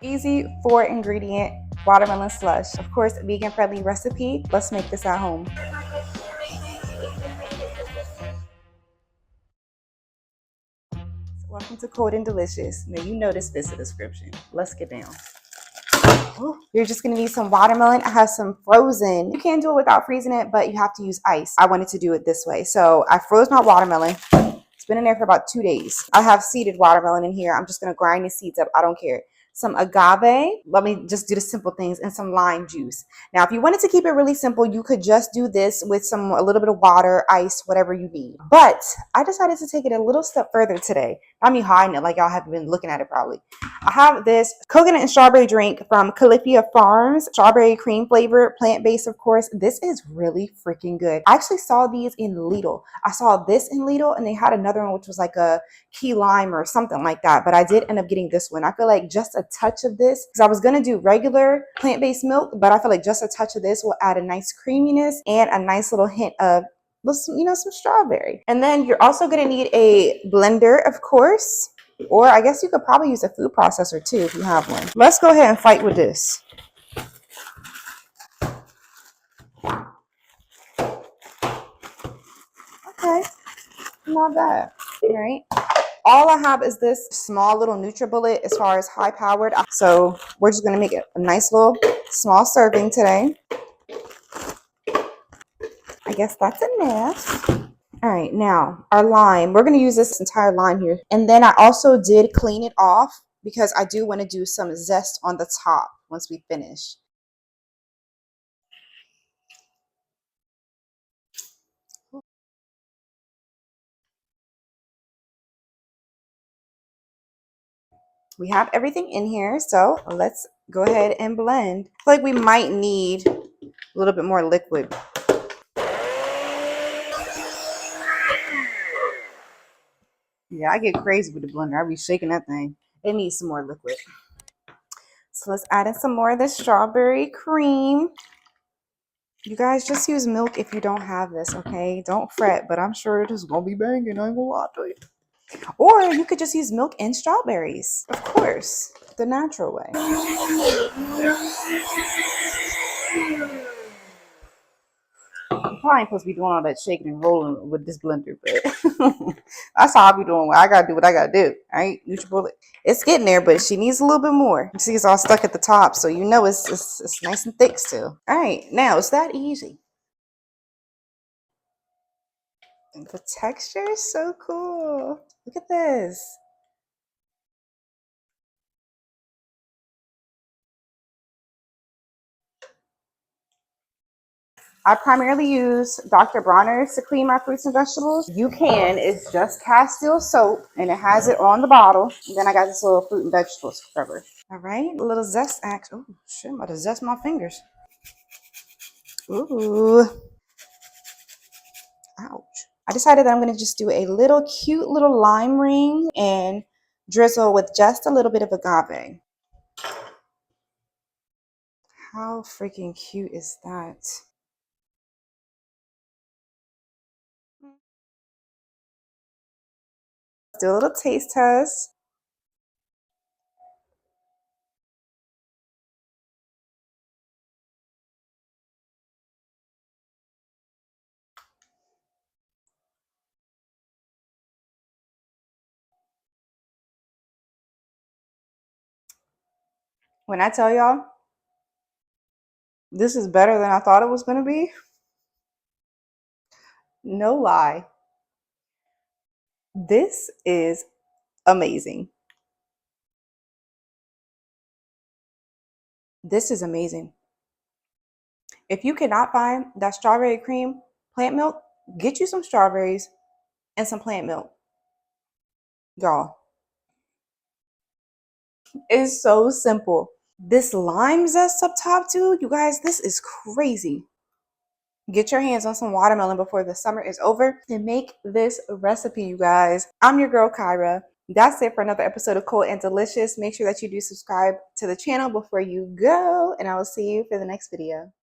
Easy 4-ingredient watermelon slush. Of course, vegan friendly recipe. Let's make this at home. Welcome to Cold and Delicious. Now you know this fits the description. Let's get down. You're just gonna need some watermelon. I have some frozen. You can do it without freezing it, but you have to use ice. I wanted to do it this way. So I froze my watermelon. It's been in there for about 2 days. I have seeded watermelon in here. I'm just gonna grind the seeds up. I don't care. Some agave. Let me just do the simple things, and some lime juice. Now, if you wanted to keep it really simple, you could just do this with a little bit of water, ice, whatever you need. But I decided to take it a little step further today. Not me hiding it like y'all have been looking at it probably. I have this coconut and strawberry drink from Califia Farms, strawberry cream flavor, plant-based, of course. This is really freaking good. I actually saw these in Lidl. I saw this in Lidl, and they had another one which was like a key lime or something like that, but I did end up getting this one. I feel like just a touch of this, because I was gonna do regular plant-based milk, but I feel like just a touch of this will add a nice creaminess and a nice little hint of, you know, some strawberry. And then you're also gonna need a blender, of course, or I guess you could probably use a food processor too if you have one. Let's go ahead and fight with this. Okay, not bad. All right. All I have is this small little NutriBullet as far as high powered. So we're just gonna make it a nice little small serving today. I guess that's enough. All right, now our lime. We're gonna use this entire lime here. And then I also did clean it off because I do want to do some zest on the top once we finish. We have everything in here, so let's go ahead and blend. I feel like we might need a little bit more liquid. Yeah, I get crazy with the blender. I be shaking that thing. It needs some more liquid. So let's add in some more of the strawberry cream. You guys, just use milk if you don't have this, okay? Don't fret, but I'm sure it is gonna be banging. I ain't gonna lie to you. Or you could just use milk and strawberries. Of course, the natural way. I'm probably ain't supposed to be doing all that shaking and rolling with this blender, but that's how I be doing. I gotta do what I gotta do. All right, NutriBullet. It's getting there, but she needs a little bit more. You see, it's all stuck at the top, so you know it's nice and thick still. All right, now it's that easy. And the texture is so cool. Look at this. I primarily use Dr. Bronner's to clean my fruits and vegetables. You can. It's just Castile soap, and it has it on the bottle. And then I got this little fruit and vegetable scrubber. All right, a little zest act. Oh, shit, I'm about to zest my fingers. Ooh. Ouch. I decided that I'm going to just do a little cute little lime ring and drizzle with just a little bit of agave. How freaking cute is that? Do a little taste test. When I tell y'all, this is better than I thought it was going to be, no lie. This is amazing. This is amazing. If you cannot find that strawberry cream plant milk, get you some strawberries and some plant milk. Y'all, it's so simple. This lime zest up top too, you guys, this is crazy. Get your hands on some watermelon before the summer is over and make this recipe, you guys. I'm your girl, Kyra. That's it for another episode of Cold and Delicious. Make sure that you do subscribe to the channel before you go, and I will see you for the next video.